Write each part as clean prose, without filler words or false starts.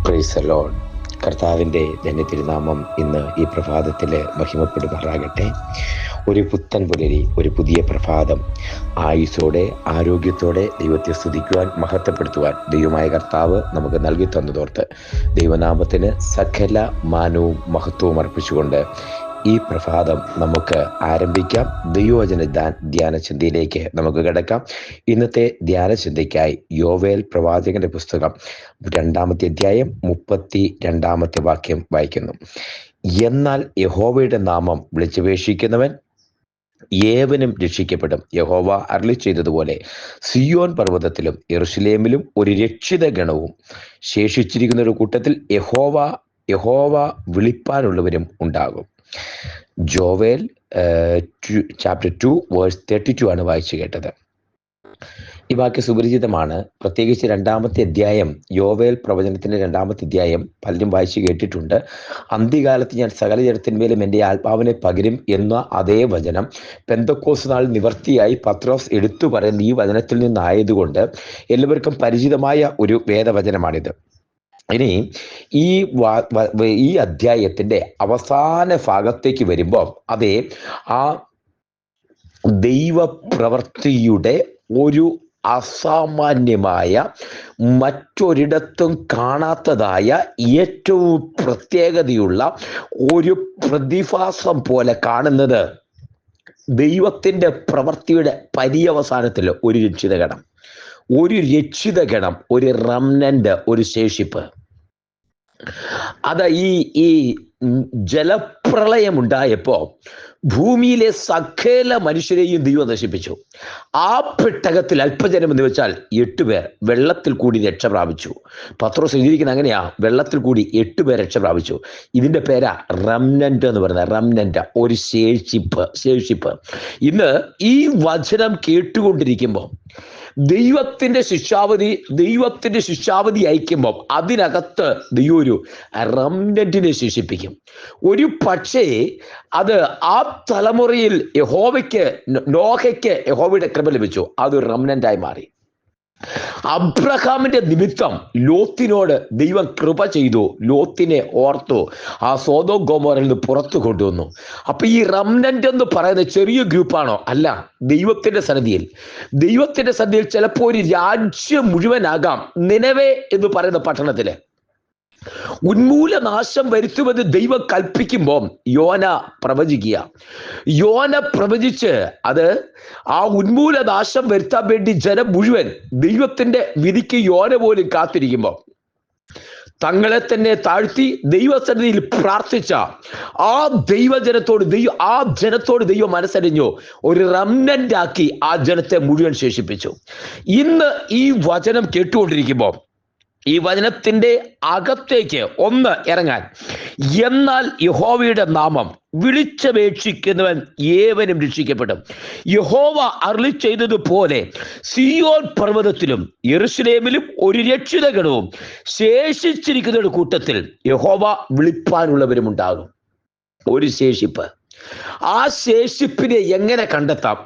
Praise the Lord. കർത്താവിൻ്റെ ധന്യതിരുനാമം ഇന്ന് ഈ പ്രഭാതത്തിൽ മഹിമപ്പെടുമാറാകട്ടെ. ഒരു പുത്തൻ പുലരി, ഒരു പുതിയ പ്രഭാതം, ആയുസ്സോടെ ആരോഗ്യത്തോടെ ദൈവത്തെ സ്തുതിക്കുവാൻ, മഹത്വപ്പെടുത്തുവാൻ ദൈവമായ കർത്താവ് നമുക്ക് നൽകി തന്നതോർത്ത് ദൈവനാമത്തിന് സകല മാനവും മഹത്വവും അർപ്പിച്ചുകൊണ്ട് ഈ പ്രഭാതം നമുക്ക് ആരംഭിക്കാം. ദൈവവചന ധ്യാന ചിന്തയിലേക്ക് നമുക്ക് കിടക്കാം. ഇന്നത്തെ ധ്യാന ചിന്തയ്ക്കായി യോവേൽ പ്രവാചകന്റെ പുസ്തകം 2-ാമത്തെ അധ്യായം 32-ാമത്തെ വാക്യം വായിക്കുന്നു. എന്നാൽ യഹോവയുടെ നാമം വിളിച്ചപേക്ഷിക്കുന്നവൻ ഏവനും രക്ഷിക്കപ്പെടും. യഹോവ അരുളി ചെയ്തതുപോലെ സിയോൻ പർവ്വതത്തിലും യെരൂശലേമിലും ഒരു രക്ഷിത ഗണവും ശേഷിച്ചിരിക്കുന്ന ഒരു കൂട്ടത്തിൽ യഹോവ വിളിപ്പാനുള്ളവരും ഉണ്ടാകും. ജോവേൽ ചാപ്റ്റർ 2 വേഴ്സ് 32 ആണ് വായിച്ചു കേട്ടത്. ഈ വാക്യം സുപരിചിതമാണ്. പ്രത്യേകിച്ച് 2-ാമത്തെ അധ്യായം, യോവേൽ പ്രവചനത്തിന്റെ 2-ാമത്തെ അധ്യായം പലരും വായിച്ചു കേട്ടിട്ടുണ്ട്. അന്ത്യകാലത്ത് ഞാൻ സകല ജനത്തിന്മേലും എൻ്റെ ആത്മാവിനെ പകരും എന്ന അതേ വചനം പെന്തക്കോസ്ത് നാൾ നിവർത്തിയായി പത്രോസ് എടുത്തു പറയുന്ന ഈ വചനത്തിൽ നിന്നായതുകൊണ്ട് എല്ലാവർക്കും പരിചിതമായ ഒരു വേദവചനമാണിത്. ഇനി ഈ അധ്യായത്തിന്റെ അവസാന ഭാഗത്തേക്ക് വരുമ്പോൾ അതേ ആ ദൈവപ്രവൃത്തിയുടെ ഒരു അസാമാന്യമായ, മറ്റൊരിടത്തും കാണാത്തതായ, ഏറ്റവും പ്രത്യേകതയുള്ള ഒരു പ്രതിഭാസം പോലെ കാണുന്നത് ദൈവത്തിന്റെ പ്രവൃത്തിയുടെ പര്യവസാനത്തിൽ ഒരു രക്ഷിതഗണം, ഒരു റംനന്റ്, ഒരു ശേഷിപ്പ്. അത് ഈ ജലപ്രളയം ഉണ്ടായപ്പോ ഭൂമിയിലെ സകല മനുഷ്യരെയും ദൈവം നശിപ്പിച്ചു. ആ പെട്ടകത്തിൽ അല്പജനം എന്ന് വെച്ചാൽ 8 പേർ വെള്ളത്തിൽ കൂടി രക്ഷ പ്രാപിച്ചു. പത്രോസ് എഴുതിയിരിക്കുന്നത് അങ്ങനെയാ, വെള്ളത്തിൽ കൂടി 8 പേർ രക്ഷ പ്രാപിച്ചു. ഇതിന്റെ പേരാ റംനന്റ് എന്ന് പറയുന്നത്. റംനന്റ്, ഒരു ശേഷിപ്പ്. ഇന്ന് ഈ വചനം കേട്ടുകൊണ്ടിരിക്കുമ്പോൾ ദൈവത്തിന്റെ ശിക്ഷാവധി അയക്കുമ്പോൾ അതിനകത്ത് ദൈവം ഒരു റംനന്റിനെ ശേഷിപ്പിക്കും. ഒരു പക്ഷേ അത് ആ തലമുറയിൽ നോഹയ്ക്ക് യഹോവയുടെ കൃപ ലഭിച്ചു. അതൊരു റംനന്റായി മാറി. അബ്രഹാമിന്റെ നിമിത്തം ലോത്തിനോട് ദൈവം കൃപ ചെയ്തു. ലോത്തിനെ ഓർത്തു ആ സോദോം ഗൊമോറയിൽ നിന്ന് പുറത്തു കൊണ്ടുവന്നു. അപ്പൊ ഈ റംനന്റ് എന്ന് പറയുന്ന ചെറിയ ഗ്രൂപ്പാണോ? അല്ല. ദൈവത്തിന്റെ സന്നിധിയിൽ ചിലപ്പോൾ ഒരു രാജ്യം മുഴുവനാകാം. നിനവേ എന്ന് പറയുന്ന പട്ടണത്തില് ഉന്മൂലനാശം വരുത്തുമെന്ന് ദൈവം കൽപ്പിക്കുമ്പോൾ യോന പ്രവചിച്ച് അത് ആ ഉന്മൂലനാശം വരുത്താൻ വേണ്ടി ജനം മുഴുവൻ ദൈവത്തിന്റെ വിധിക്ക് യോന പോലും കാത്തിരിക്കുമ്പോൾ തങ്ങളെ തന്നെ താഴ്ത്തി ദൈവസന്നിധിയിൽ പ്രാർത്ഥിച്ച ആ ജനത്തോട് ദൈവം മനസ്സറിഞ്ഞു, ഒരു റംനന്റ് ആക്കി ആ ജനത്തെ മുഴുവൻ ശേഷിപ്പിച്ചു. ഇന്ന് ഈ വചനം കേട്ടുകൊണ്ടിരിക്കുമ്പോൾ ഈ വചനത്തിന്റെ അകത്തേക്ക് ഒന്ന് ഇറങ്ങാൻ, എന്നാൽ യഹോവയുടെ നാമം വിളിച്ചപേക്ഷിക്കുന്നവൻ ഏവനും രക്ഷിക്കപ്പെടും. യഹോവ അരുളി ചെയ്തതുപോലെ സിയോൻ പർവ്വതത്തിലും യെരൂശലേമിലും ഒരു രക്ഷിത ഗണവും ശേഷിച്ചിരിക്കുന്ന കൂട്ടത്തിൽ യഹോവ വിളിപ്പാനുള്ളവരും ഉണ്ടാകും. ഒരു ശേഷിപ്പ്. ആ ശേഷിപ്പിനെ എങ്ങനെ കണ്ടെത്താം?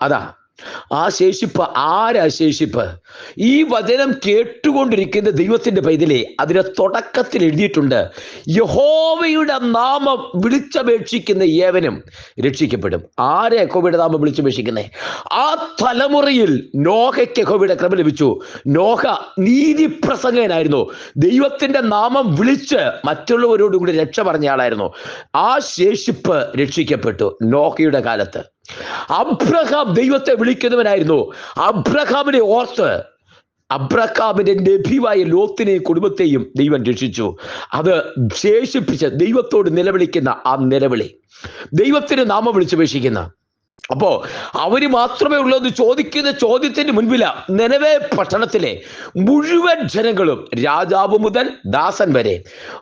ആ ശേഷിപ്പ് ആരാ? ശേഷിപ്പ് ഈ വചനം കേട്ടുകൊണ്ടിരിക്കുന്ന ദൈവത്തിന്റെ പൈതലേ, അതിന്റെ തുടക്കത്തിൽ എഴുതിയിട്ടുണ്ട്, യഹോവയുടെ നാമം വിളിച്ചപേക്ഷിക്കുന്ന ഏവനും രക്ഷിക്കപ്പെടും. ആരെ യഹോവയുടെ നാമം വിളിച്ചപേക്ഷിക്കുന്നേ? ആ തലമുറയിൽ നോഹയ്ക്ക് യഹോവയുടെ കൃപ ലഭിച്ചു. നോഹ നീതി പ്രസംഗകനായിരുന്നു. ദൈവത്തിന്റെ നാമം വിളിച്ച് മറ്റുള്ളവരോടുകൂടി രക്ഷ പറഞ്ഞ ആളായിരുന്നു. ആ ശേഷിപ്പ് രക്ഷിക്കപ്പെട്ടു നോഹയുടെ കാലത്ത്. അബ്രഹാം ദൈവത്തെ വിളിക്കുന്നവനായിരുന്നു. അബ്രഹാമിനെ ഓർത്ത് അബ്രഹാമിന്റെ നബിയായ ലോത്തിനെയും കുടുംബത്തെയും ദൈവം രക്ഷിച്ചു. അത് ശേഷിപ്പിച്ച് ദൈവത്തോട് നിലവിളിക്കുന്ന ആ നിലവിളി, ദൈവത്തിന് നാമം വിളിച്ചപേക്ഷിക്കുന്ന. അപ്പോ അവര് മാത്രമേ ഉള്ളൂ എന്ന് ചോദിക്കുന്ന ചോദ്യത്തിന് മുൻപില നിനവേ പട്ടണത്തിലെ മുഴുവൻ ജനങ്ങളും, രാജാവ് മുതൽ ദാസൻ വരെ,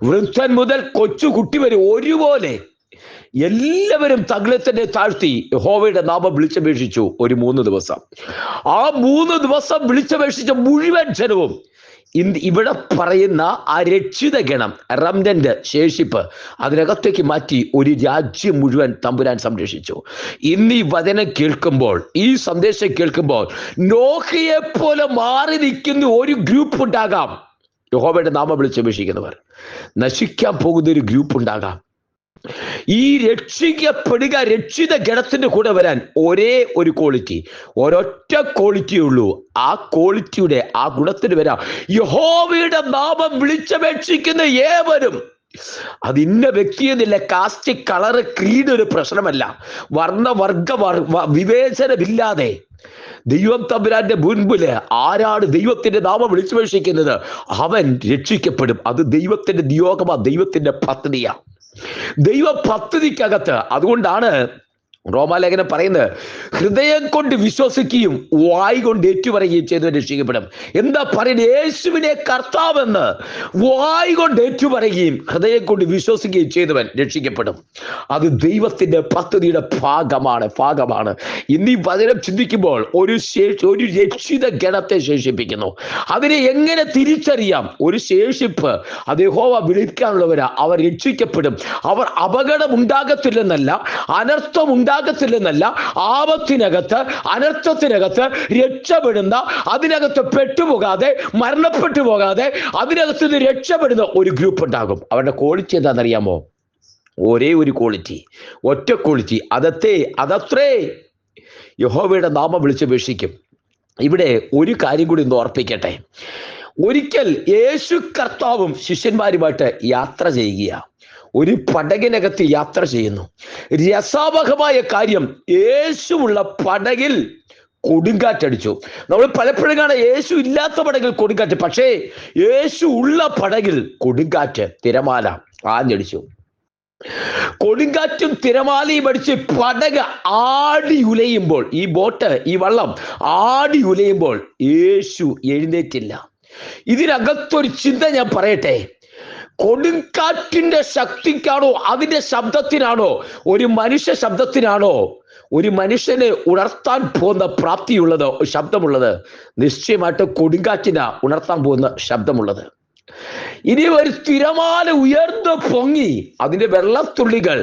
വൃദ്ധൻ മുതൽ കൊച്ചുകുട്ടി വരെ ഒരുപോലെ എല്ലാവരും തങ്ങളെ തന്നെ താഴ്ത്തി യഹോവയുടെ നാമം വിളിച്ചപേക്ഷിച്ചു. ഒരു 3 ദിവസം. ആ 3 ദിവസം വിളിച്ചപേക്ഷിച്ച മുഴുവൻ ജനവും ഇവിടെ പറയുന്ന ആ രക്ഷിത ഗണം, റംനന്റ്, ശേഷിപ്പ്, അതിനകത്തേക്ക് മാറ്റി ഒരു രാജ്യം മുഴുവൻ തമ്പുരാൻ സംരക്ഷിച്ചു. ഇന്ന് ഈ വചനം കേൾക്കുമ്പോൾ, ഈ സന്ദേശം കേൾക്കുമ്പോൾ നോഹയെ പോലെ മാറി നിൽക്കുന്ന ഒരു ഗ്രൂപ്പ് ഉണ്ടാകാം. യഹോവയുടെ നാമം വിളിച്ചപേക്ഷിക്കുന്നവർ. നശിക്കാൻ പോകുന്ന ഒരു ഗ്രൂപ്പ് ഉണ്ടാകാം. ഈ രക്ഷിക്കപ്പെടുക, രക്ഷിത ഗണത്തിന്റെ കൂടെ വരാൻ ഒരേ ഒരു ക്വാളിറ്റി, ഒരൊറ്റ ക്വാളിറ്റിയേ ഉള്ളൂ. ആ ക്വാളിറ്റിയുടെ, ആ ഗുണത്തിന് വരാം യഹോവയുടെ നാമം വിളിച്ചപേക്ഷിക്കുന്ന ഏവരും. അത് ഇന്ന വ്യക്തിയെന്നില്ല, കാസ്റ്റ്, കളറ്, ക്രീഡ് ഒരു പ്രശ്നമല്ല. വർണ്ണവർഗ വിവേചനമില്ലാതെ ദൈവം തമ്പുരാന്റെ മുൻപില് ആരാണ് ദൈവത്തിന്റെ നാമം വിളിച്ചപേക്ഷിക്കുന്നത് അവൻ രക്ഷിക്കപ്പെടും. അത് ദൈവത്തിന്റെ നിയോഗമാ, ദൈവത്തിന്റെ പദ്ധതിയാ, ദൈവ പദ്ധതിക്കകത്ത്. അതുകൊണ്ടാണ് റോമാലേഖനം പറയുന്നത്, ഹൃദയം കൊണ്ട് വിശ്വസിക്കുകയും വായ് കൊണ്ട് ഏറ്റുപറയുകയും ചെയ്തവൻ രക്ഷിക്കപ്പെടും. എന്താ പറയുന്നത്? യേശുവിനെ കർത്താവെന്ന് വായ് കൊണ്ട് ഏറ്റുപറയുകയും ഹൃദയം കൊണ്ട് വിശ്വസിക്കുകയും ചെയ്തവൻ രക്ഷിക്കപ്പെടും. അത് ദൈവത്തിന്റെ പദ്ധതിയുടെ ഭാഗമാണ്. ഇന്ന് ഈ വചനം ചിന്തിക്കുമ്പോൾ ഒരു രക്ഷിത ഗണത്തെ ശേഷിപ്പിക്കുന്നു. അതിനെ എങ്ങനെ തിരിച്ചറിയാം? ഒരു ശേഷിപ്പ്, അത് യഹോവ വിളിക്കാനുള്ളവരാ. അവർ രക്ഷിക്കപ്പെടും. അവർ അപകടം ഉണ്ടാകത്തില്ലെന്നല്ല, അനർത്ഥം ഉണ്ടാകത്തില്ലെന്നല്ല, ആപത്തിനകത്ത്, അനർത്ഥത്തിനകത്ത് രക്ഷപ്പെടുന്ന, അതിനകത്ത് പെട്ടുപോകാതെ, മരണപ്പെട്ടു പോകാതെ അതിനകത്ത് നിന്ന് രക്ഷപ്പെടുന്ന ഒരു ഗ്രൂപ്പ് ഉണ്ടാകും. അവരുടെ ക്വാളിറ്റി എന്താണെന്നറിയാമോ? ഒരേ ഒരു ക്വാളിറ്റി, ഒറ്റ ക്വാളിറ്റി. അതത്രേ യഹോവയുടെ നാമം വിളിച്ചപേക്ഷിക്കും. ഇവിടെ ഒരു കാര്യം കൂടി ഒന്ന് ഓർപ്പിക്കട്ടെ. ഒരിക്കൽ യേശു കർത്താവും ശിഷ്യന്മാരുമായിട്ട് യാത്ര ചെയ്യുകയാണ്. ഒരു പടകിനകത്ത് യാത്ര ചെയ്യുന്നു. രസാവഹമായ കാര്യം, യേശുവുള്ള പടകിൽ കൊടുങ്കാറ്റടിച്ചു. നമ്മൾ പലപ്പോഴും കാണാം യേശു ഇല്ലാത്ത പടകിൽ കൊടുങ്കാറ്റ്, പക്ഷേ യേശു ഉള്ള പടകിൽ കൊടുങ്കാറ്റ്, തിരമാല ആഞ്ഞടിച്ചു. കൊടുങ്കാറ്റും തിരമാലയും അടിച്ച് പടക് ആടി ഉലയുമ്പോൾ, ഈ ബോട്ട്, ഈ വള്ളം ആടി ഉലയുമ്പോൾ യേശു എഴുന്നേറ്റില്ല. ഇതിനകത്തൊരു ചിന്ത ഞാൻ പറയട്ടെ. കൊടുങ്കാറ്റിന്റെ ശക്തിക്കാണോ, അതിന്റെ ശബ്ദത്തിനാണോ, ഒരു മനുഷ്യ ശബ്ദത്തിനാണോ ഒരു മനുഷ്യനെ ഉണർത്താൻ പോകുന്ന പ്രാപ്തിയുള്ളത്, ശബ്ദമുള്ളത്? നിശ്ചയമായിട്ട് കൊടുങ്കാറ്റിനാ ഉണർത്താൻ പോകുന്ന ശബ്ദമുള്ളത്. ഇനി ഒരു തിരമാല ഉയർന്നു പൊങ്ങി അതിന്റെ വെള്ളത്തുള്ളികൾ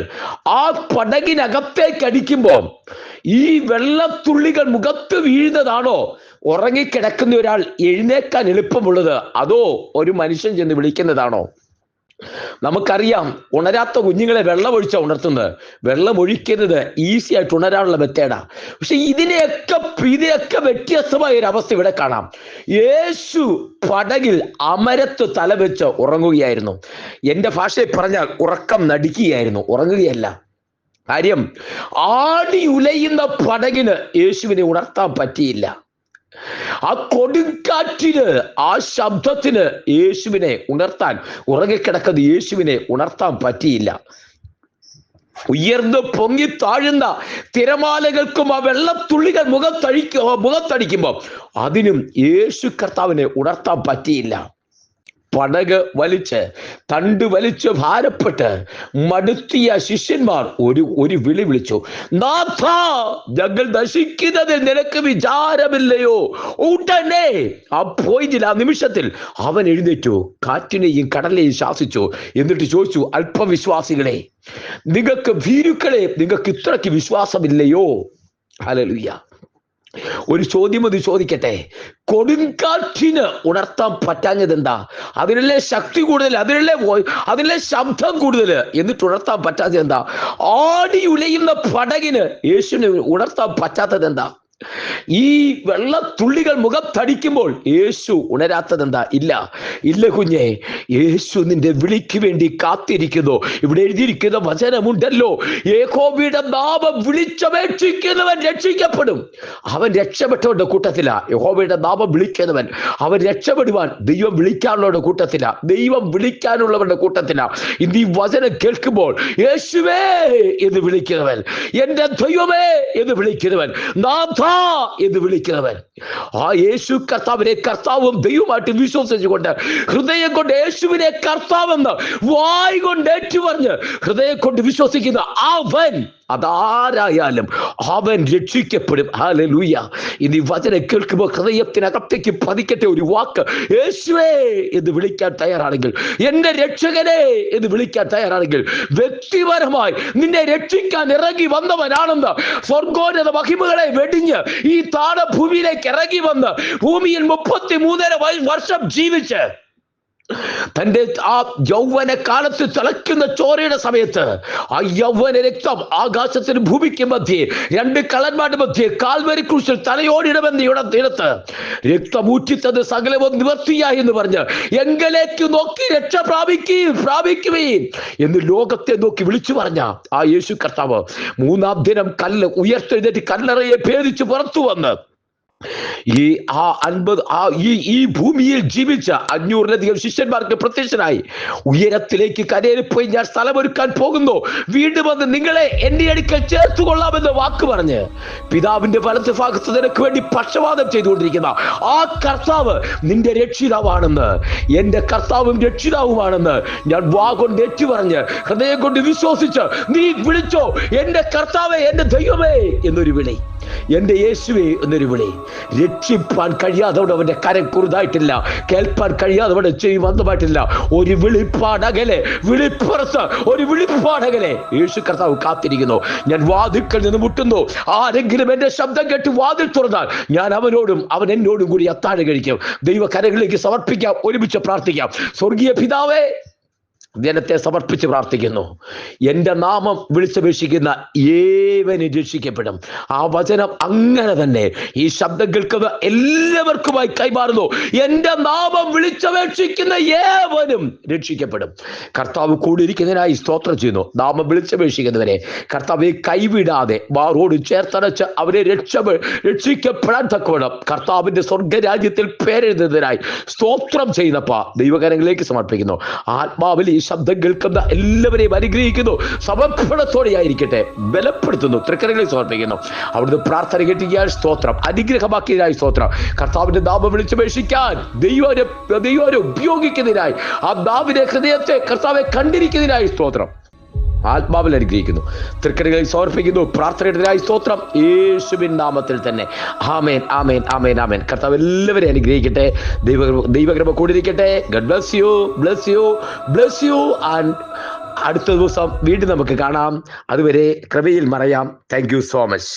ആ പടകിനകത്തേക്ക് അടിക്കുമ്പോൾ ഈ വെള്ളത്തുള്ളികൾ മുഖത്ത് വീഴുന്നതാണോ ഉറങ്ങിക്കിടക്കുന്ന ഒരാൾ എഴുന്നേക്കാൻ എളുപ്പമുള്ളത്, അതോ ഒരു മനുഷ്യൻ ചെന്ന് വിളിക്കുന്നതാണോ? നമുക്കറിയാം, ഉണരാത്ത കുഞ്ഞുങ്ങളെ വെള്ളമൊഴിച്ചാണ് ഉണർത്തുന്നത്. വെള്ളമൊഴിക്കുന്നത് ഈസി ആയിട്ട് ഉണരാനുള്ള മെത്തേഡാ. പക്ഷെ ഇതിനെയൊക്കെ വ്യത്യസ്തമായ ഒരു അവസ്ഥ ഇവിടെ കാണാം. യേശു പടകിൽ അമരത്ത് തലവെച്ച് ഉറങ്ങുകയായിരുന്നു. എൻ്റെ ഭാഷയിൽ പറഞ്ഞാൽ ഉറക്കം നടിക്കുകയായിരുന്നു, ഉറങ്ങുകയല്ല. കാര്യം, ആടി ഉലയുന്ന പടകിന് യേശുവിനെ ഉണർത്താൻ പറ്റിയില്ല. ആ കൊടുങ്കാറ്റിന്, ആ ശബ്ദത്തിന് യേശുവിനെ ഉണർത്താൻ, ഉറങ്ങിക്കിടക്കുന്ന യേശുവിനെ ഉണർത്താൻ പറ്റിയില്ല. ഉയർന്ന് പൊങ്ങി താഴുന്ന തിരമാലകൾക്കും ആ വെള്ളത്തുള്ളികൾ മുഖത്തടിക്കുമ്പോൾ അതിനും യേശു കർത്താവിനെ ഉണർത്താൻ പറ്റിയില്ല. പടക് വലിച്ച്, തണ്ട് വലിച്ച് ഭാരപ്പെട്ട് മടുത്തിയ ശിഷ്യന്മാർ ഒരു വിളി വിളിച്ചു, നാഥാ, ഞങ്ങൾ നശിക്കുന്നതിൽ നിനക്ക് വിചാരമില്ലയോ? ഉടനെ ആ പോയിന്റിൽ, ആ നിമിഷത്തിൽ അവൻ എഴുന്നേറ്റു, കാറ്റിനെയും കടലിനെയും ശാസിച്ചു. എന്നിട്ട് ചോദിച്ചു, അല്പവിശ്വാസികളെ, നിങ്ങൾക്ക് ഭീരുക്കളെ, നിങ്ങൾക്ക് ഇത്രയ്ക്ക് വിശ്വാസമില്ലയോ? ഹല്ലേലൂയ. ഒരു ചോദ്യം അത് ചോദിക്കട്ടെ. കൊടുങ്കാറ്റിന് ഉണർത്താൻ പറ്റാഞ്ഞത് എന്താ? അതിനുള്ള ശക്തി കൂടുതൽ, അതിനുള്ള ശബ്ദം കൂടുതൽ, എന്നിട്ട് ഉണർത്താൻ പറ്റാത്തത് എന്താ? ആടി ഉലയുന്ന പടകിന് യേശുവിനെ ഉണർത്താൻ പറ്റാത്തത് എന്താ? ഈ വെള്ളത്തുള്ളികൾ മുഖത്തടിക്കുമ്പോൾ യേശു ഉണരാത്തത് എന്താ? ഇല്ല കുഞ്ഞെ, യേശു നിന്റെ വിളിക്ക് വേണ്ടി കാത്തിരിക്കുന്നു. ഇവിടെ എഴുതിയിരിക്കുന്ന വചനമുണ്ടല്ലോ, യഹോവയുടെ നാമം വിളിച്ചപേക്ഷിക്കുന്നവൻ രക്ഷിക്കപ്പെടും. അവൻ രക്ഷപ്പെട്ടവരുടെ കൂട്ടത്തിലാ. യഹോവയുടെ നാമം വിളിക്കുന്നവൻ അവൻ രക്ഷപ്പെടുവാൻ ദൈവം വിളിക്കാനുള്ളവരുടെ കൂട്ടത്തിലാ, ദൈവം വിളിക്കാനുള്ളവരുടെ കൂട്ടത്തിലാ. ഇന്ന് ഈ വചനം കേൾക്കുമ്പോൾ യേശുവേ എന്ന് വിളിക്കുന്നവൻ, എൻ്റെ ദൈവമേ എന്ന് വിളിക്കുന്നവൻ, നാഥ എന്ന് വിളിക്കുന്നവൻ, ആ യേശു കർത്താവിനെ കർത്താവും ദൈവമായിട്ട് വിശ്വസിച്ചുകൊണ്ട് ഹൃദയം കൊണ്ട് യേശുവിനെ കർത്താവെന്ന് വായ് കൊണ്ട് ഏറ്റുപറഞ്ഞ് ഹൃദയം കൊണ്ട് വിശ്വസിക്കുന്ന അവൻ, അതാരായാലും അവൻ രക്ഷിക്കപ്പെടും. ഹല്ലേലൂയ. ഇനി വചനം കേൾക്കുമ്പോൾ ഹൃദയത്തിനകത്തേക്ക് പതിക്കട്ടെ ഒരു വാക്ക്, യേശുവേ എന്ന് വിളിക്കാൻ തയ്യാറാണെങ്കിൽ, എൻ്റെ രക്ഷകനെ എന്ന് വിളിക്കാൻ തയ്യാറാണെങ്കിൽ, വ്യക്തിപരമായി നിന്നെ രക്ഷിക്കാൻ ഇറങ്ങി വന്നവനാണെന്ന്, സ്വർഗോന്നത മഹിമകളെ വെടിഞ്ഞ് ഈ താഴെ ഭൂമിയിലേക്ക് ഇറങ്ങി വന്ന് ഭൂമിയിൽ 33.5 വർഷം ജീവിച്ച് തന്റെ ആ യൗവന കാലത്ത് തിളയ്ക്കുന്ന ചോരയുടെ സമയത്ത് ആ യൗവന രക്തം ആകാശത്തിന് ഭൂമിക്ക് മധ്യേ രണ്ട് കള്ളന്മാരുടെ മധ്യേ കാൽവരി ക്രൂശിൽ തലയോടിടമെന്ന് ഇടത്ത് രക്തമൂറ്റിത്തത് സകലവും നിവർത്തിയായി എന്ന് പറഞ്ഞ് എങ്കിലേക്ക് നോക്കി രക്ഷ പ്രാപിക്കുവീൻ എന്ന് ലോകത്തെ നോക്കി വിളിച്ചു പറഞ്ഞ ആ യേശു കർത്താവ് മൂന്നാം ദിനം ഉയർത്തെഴുന്നേറ്റ് കല്ലറയെ ഭേദിച്ച് പുറത്തു വന്ന് ഈ ഭൂമിയിൽ ജീവിച്ച 500-ലധികം ശിഷ്യന്മാർക്ക് പ്രത്യക്ഷനായി ഉയരത്തിലേക്ക് കരയേറിപ്പോയി ഞാൻ സ്ഥലമൊരുക്കാൻ പോകുന്നു, വീണ്ടും വന്ന് നിങ്ങളെ എന്റെ അടുക്കൽ ചേർത്തുകൊള്ളാമെന്ന് വാക്ക് പറഞ്ഞ് പിതാവിന്റെ വലത്ത് ഭാഗത്ത് നിനക്ക് വേണ്ടി പക്ഷപാതം ചെയ്തുകൊണ്ടിരിക്കുന്ന ആ കർത്താവ് നിന്റെ രക്ഷിതാവാണെന്ന്, എന്റെ കർത്താവും രക്ഷിതാവുമാണെന്ന് ഞാൻ വാ കൊണ്ട് ഏറ്റുപറഞ്ഞ് ഹൃദയം കൊണ്ട് വിശ്വസിച്ച് നീ വിളിച്ചോ, എന്റെ കർത്താവേ, എന്റെ ദൈവമേ എന്നൊരു വിളി, എന്റെ യേശുവേ എന്നൊരു വിളി. രക്ഷിപ്പാൻ കഴിയാതവിടെ അവന്റെ കരം കുറുതായിട്ടില്ല, കേൾപ്പാൻ കഴിയാതവിടെ ചെവി വന്നുമായിട്ടില്ല. ഒരു വിളിപ്പാടകലെ, വിളിപ്പുറത്ത് ഒരു വിളിപ്പാടകലെ യേശു കർത്താവ് കാത്തിരിക്കുന്നു. ഞാൻ വാതിൽക്കൽ നിന്ന് മുട്ടുന്നു, ആരെങ്കിലും എന്റെ ശബ്ദം കേട്ട് വാതിൽ തുറന്നാൽ ഞാൻ അവനോടും അവൻ എന്നോടും കൂടി അത്താഴം കഴിക്കും. ദൈവകരങ്ങളിലേക്ക് സമർപ്പിക്കാം, ഒരുമിച്ച് പ്രാർത്ഥിക്കാം. സ്വർഗീയ പിതാവേ, ജനത്തെ സമർപ്പിച്ച് പ്രാർത്ഥിക്കുന്നു. എൻ്റെ നാമം വിളിച്ചപേക്ഷിക്കുന്ന ഏവനും രക്ഷിക്കപ്പെടും. ആ വചനം അങ്ങനെ തന്നെ ഈ ശബ്ദം കേൾക്കുന്ന എല്ലാവർക്കുമായി കൈമാറുന്നു. എൻ്റെ നാമം വിളിച്ചപേക്ഷിക്കുന്ന ഏവനും രക്ഷിക്കപ്പെടും. കർത്താവ് കൂടിയിരിക്കുന്നതിനായി സ്തോത്രം ചെയ്യുന്നു. നാമം വിളിച്ചപേക്ഷിക്കുന്നവരെ കർത്താവെ കൈവിടാതെ മാറോട് ചേർത്തടച്ച് അവരെ രക്ഷിക്കപ്പെടാൻ തക്കവണ്ണം കർത്താവിന്റെ സ്വർഗരാജ്യത്തിൽ പേരെഴുതുന്നതിനായി സ്തോത്രം ചെയ്യുന്നപ്പ ദൈവകരങ്ങളിലേക്ക് സമർപ്പിക്കുന്നു. ആത്മാവിൽ ഈ ശബ്ദം കേൾക്കുന്ന എല്ലാവരെയും അനുഗ്രഹിക്കുന്നു. സമർപ്പണത്തോടെ ആയിരിക്കട്ടെ, ബലപ്പെടുത്തുന്നു, തൃക്കരങ്ങളിൽ സമർപ്പിക്കുന്നു. അവിടുന്ന് പ്രാർത്ഥന കേട്ടിരിക്കാൻ സ്തോത്രം, അനുഗ്രഹമാക്കിയതിനായി സ്തോത്രം. കർത്താവിന്റെ നാമം വിളിച്ചപേക്ഷിക്കാൻ ദൈവം ഉപയോഗിക്കുന്നതിനായി, ആ നാവിന്റെ ഹൃദയത്തെ കർത്താവെ കണ്ടിരിക്കുന്നതിനായി സ്തോത്രം. ആത്മാവിൽ അനുഗ്രഹിക്കുന്നു, തൃക്കരങ്ങളിൽ സമർപ്പിക്കുന്നു. പ്രാർത്ഥനയ്ക്കായി സ്തോത്രം, യേശുവിൻ നാമത്തിൽ തന്നെ. ആമേൻ, ആമേൻ, ആമേൻ, ആമേൻ. കർത്താവ് എല്ലാവരെയും അനുഗ്രഹിക്കട്ടെ. ദൈവകൃപ കൂടിയിരിക്കട്ടെ. God bless you, bless you, bless you. And അടുത്ത ദിവസം വീണ്ടും നമുക്ക് കാണാം. അതുവരെ കൃപയിൽ മറയാം. Thank you so much.